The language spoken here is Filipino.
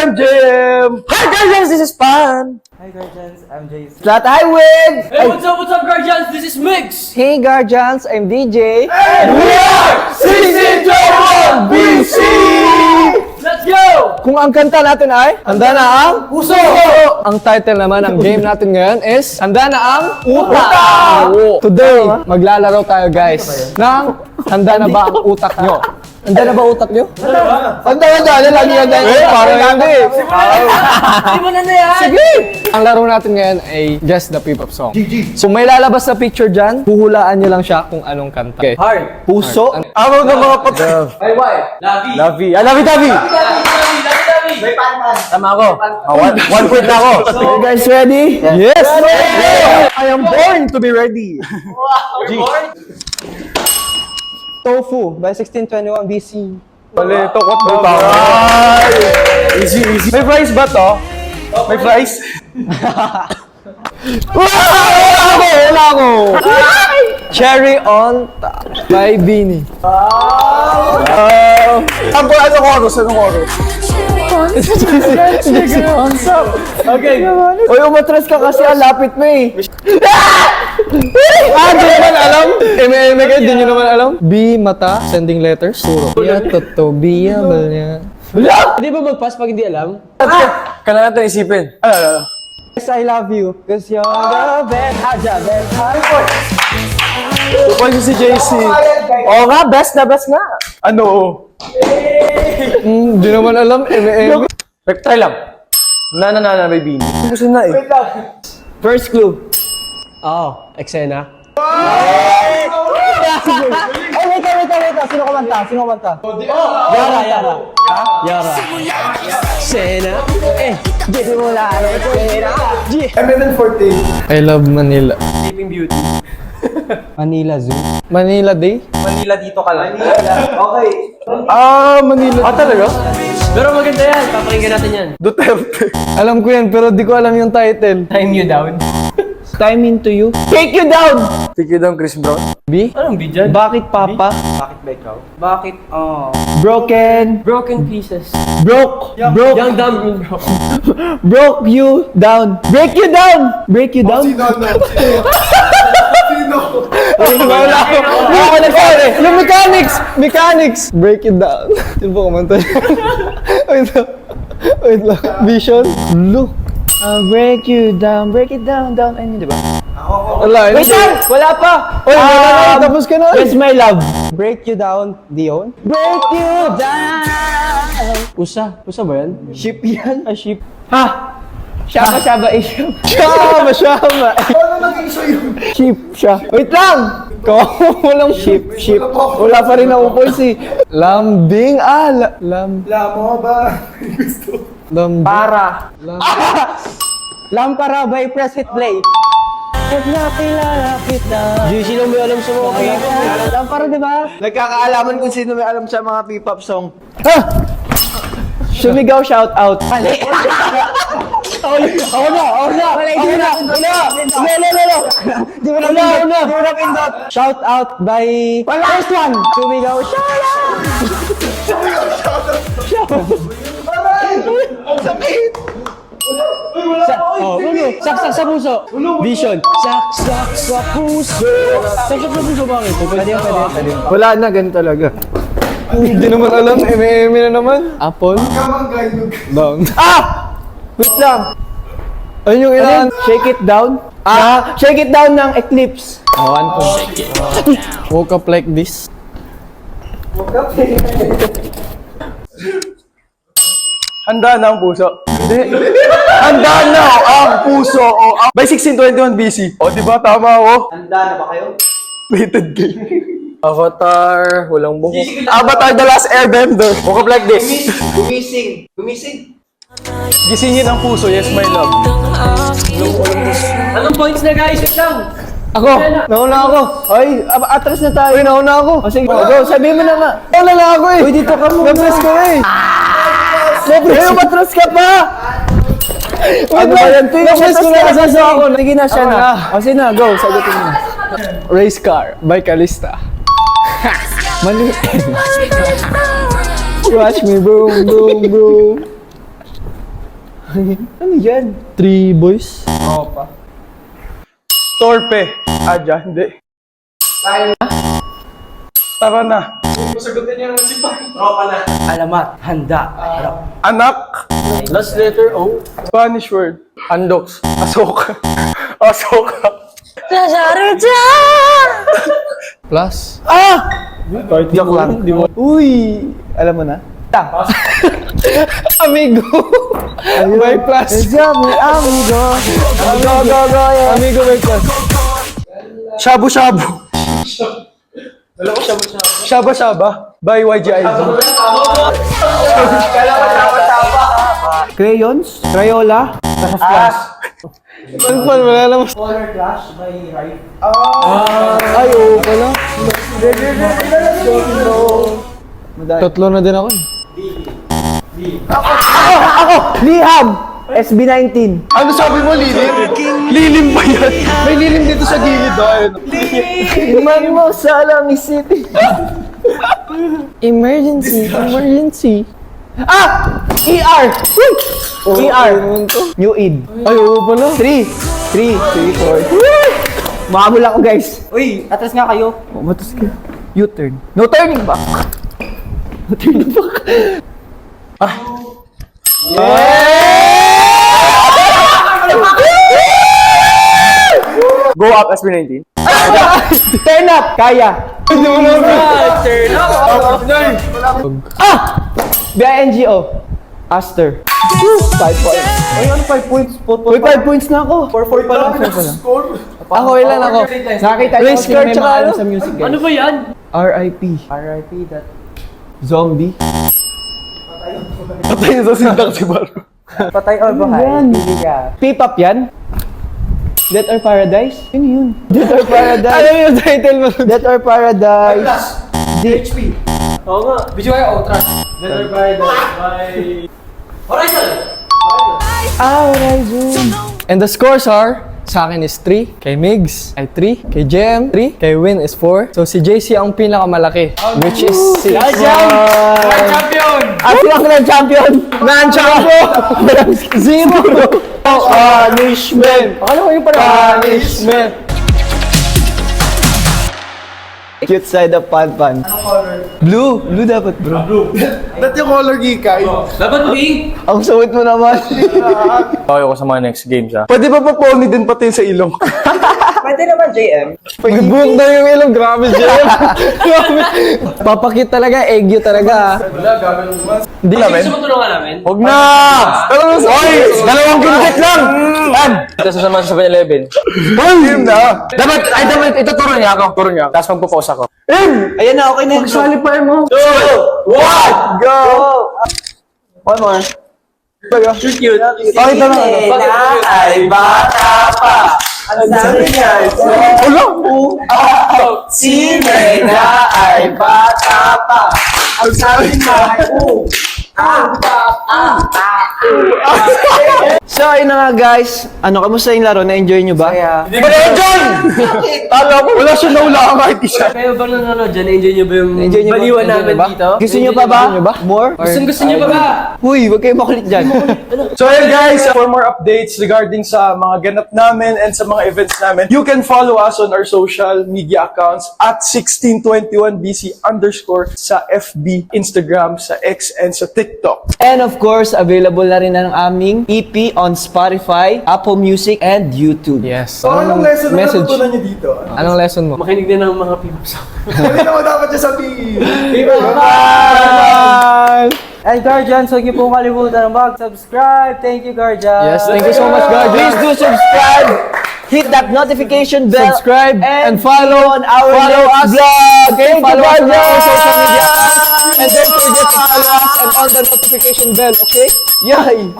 I'm Jim! Hi Guardians, this is Pan! Hi Guardians, I'm Jason. Flat Highway! Hey, what's up, Guardians? This is Mix! Hey Guardians, I'm DJ. And we are CC21 BC! Let's go! Kung ang kanta natin ay Handa na ang Puso! Ang title naman ng game natin ngayon is Handa na ang Utak! Today, maglalaro tayo guys ng Handa na ba ang utak nyo? Handa na ba utak nyo? Handa na lagi yan guys. Parang hindi. Hindi mo na yan! Sige! Ang laro natin ngayon ay Guess the P-pop song. So may lalabas na picture dyan, huhulaan nyo lang siya kung anong kanta. Okay. Heart! Puso. Ako ng mga patay. Ay, why? Lavi! Lavi. I love you, Lavi! May pan! Tama ako. One point na ako. You guys ready? Yes! I am born to be ready. We're born! Tofu by 1621 BC. Bali, tokot ba? Easy. May fries ba to? May fries? Wala ako! Cherry on top by Beanie. Ano chorus? Okay. Uy, umatras ka kasi ang lapit mo eh. Di naman alam? Eme kayo, di nyo naman alam? B, mata, sending letters. Puro. Biya, toto, biya, balya. Hindi ba mag-pass pag hindi alam? Kailangan natin isipin. Yes, I love you. Cause you're the best. Haja, best. Tupoy si JC. Oo nga, best na best nga. Ano? Di naman alam, eme. Try lang. Na, may bini. Gusto na eh. First clue. Eksena. Ay, wait. Sino kumanta? Yara. Eksena. Di mo lalo. MN14. I love Manila. Sleeping Beauty. Manila Zoo. Manila Day? Manila dito ka lang. Manila. Talaga? Pero maganda yan. Papakinggan natin yan. Duterte. Alam ko yan, pero di ko alam yung title. Time you down. Time into you. Take you down! Take you down, Chris Brown. B? Anong bidyan? Bakit papa? Bakit ba ikaw? Bakit? Broken. Broken pieces. Broke. Young dumb bro. Broke you down. Break you down. Break you down. Wala ako nagsabi. Yung mechanics. Break it down. Sino po kumanta yan? Wait lang. Vision. Look. I'll break you down. Break it down. Ay, hindi ba? Wala. Wait lang! Wala pa! Oy, wala na. Tapos ka na. Yes, my love. Break you down, Dion. Break you down. Usa ba yan? Ship yan. Ship. Ha? Shaba is ship. Shama. Ship siya. Wait lang. Walang ship. Wala pa rin ako voice eh. Lambing. Lamo ba? Gusto. Lambing. Para. Lampara by Press Hit Play. Lapit na. Sino may alam sa mga kaya? Lampara, di ba? Nagkakaalaman kung sino may alam sa mga P-pop song. Ha! Sumigaw, shout out. Mali. Ako na. Di mo na pindot. Shout out by first one. Sumigaw, shout out. Saksak sa puso. Vision. Saksak sa puso. Saksak sa puso bakit? Pwede. Wala na, ganun talaga. Hindi naman alam, eme na naman. Apple? Down. Wait lang. Ayun yung ilan. Shake it down. Shake it down ng Eclipse. One point. Woke up like this. Handa na ang puso. Hindi. Handa na ang puso. By 1621 BC. Di ba? Tama ako. Handa na ba kayo? Rated game. Avatar. Walang buhok. Avatar The Last Airbender. Woke up like this. Gumising. Gisingin ang puso. Yes, my love. Anong points na guys? Wait lang. Ako! Nauna ako! Ay, atras na tayo! Ay, nauna ako! O sige, go! Sabihin mo na nga! Nauna lang ako eh! Uy, dito ka muna! Na-press ko eh! Na-press! Ay, matras ka pa! Ano ba yan? Na-press ko na asasa ako! Sige na siya na! O sige na, go! Sagutin mo na! Race Car by Calista. Mali! Watch me boom, boom, boom! Ano yan? 3 boys. Torpe. Adya, hindi. Tara na. Alamat, handa, harap. Anak. Last letter O. Spanish word. Andox. Asoka. Asoka. Plus. Joke lang. Uy! Alam mo na? Amigo. May plus. Amigo! Amigo may plus. Shabu-shabu. Shaba-shaba. By YG Ivy. Crayons? Crayola? Ano pa? Wala naman. Ay, oo pala. Tatlo na din ako eh. Ako! Liham! SB19. Ano sabi mo, lilim? Lilim ba yan? May lilim dito sa gilid. Ayun. Iman mo sa Alami City. Emergency. Emergency. ER! ER! New Id. Ay, oo pala. 3, 4. Makamula ako guys. Uy, atras nga kayo. Matos ka. U-turn. No turning back. No turning back. Go up, SB19. Turn up! Kaya. BINGO. Aster. 5 points. Ay, ano 5 points? Uy, 5 points na ako. 4 pa lang. Ako, ilan ako? Nakakita niyo Race kasi car may tsaka maalam ano? sa music guys. Ano ba yan? RIP. RIP that. Zombie. Patay sa sindak si Baro. Patay or bahay? Pili ka. P-pop yan? Death or Paradise? Yun yun. Death or Paradise? Ano yung title mo? Death or Paradise? DHP. Oo nga. Video kayo, Outras. Better by Horizon! Horizon. And the scores are, sa akin is 3, kay Migs ay 3, kay JM 3, kay Win is 4. So si JC ang pinakamalaki, which is 6. Champion! Sino ang champion? Non-champion! Zero! Punishment. Akala ko yung parang punishment. Cute side of Pan. Blue. Blue dapat bro. Ba't yung color gikay? Dapat pink! Ang suot mo naman. Okay ko sa mga next games, ha? Pwede ba pa-pony din pati sa ilong? Pwede naman, JM. May buhok na yung ilong, grabe JM. Grabe. Papakit talaga, egyo talaga. Hindi namin. Gusto mo tulungan namin? Huwag na! Oy! Dalawang ginggit lang! Ito sa sama sa 7-Eleven. Game na! Dapat ituturo niya ako. Turo niya ako. Tapos magpo-pause ako. Ayan na, okay na yun. Salipay mo! 2, 1, Go! One more. Cute. Okay, tama. ay bata pa. Ang sabi niya ay Ulo! Sine na ay bata pa. Ang sabi niya ay So, ayun na nga guys. Ano, kamusta yung laro? Na-enjoy nyo ba? Enjoy! Talo ko, wala siya naula ka kahit isa. Kayo ba nanonood dyan? Enjoy nyo ba yung Na-enjoy nyo ba? baliwan Na-enjoy namin nyo ba? dito? Gusto nyo pa ba? More? Gusto nyo pa ba? Huy, wag kayo makulit dyan. So ayan guys, for more updates regarding sa mga ganap namin and sa mga events namin, you can follow us on our social media accounts at 1621BC_ sa FB, Instagram, sa X, and sa TikTok. And of course, available na rin ang aming EP on Spotify, Apple Music, and YouTube. Yes. Anong lesson na message? natutunan niyo dito? Anong lesson mo? Makinig din ng mga people sa Hindi naman dapat siya sabihin. Bye! And Guardians, huwag niyo pong kalimutan mag-subscribe. Thank you, Guardians. Yes, thank you so much, guys. Please do subscribe, hit that notification bell, Subscribe and follow on our next vlog. Okay, follow us on our guys. social media. And don't forget to follow us and on the notification bell, okay? Yay!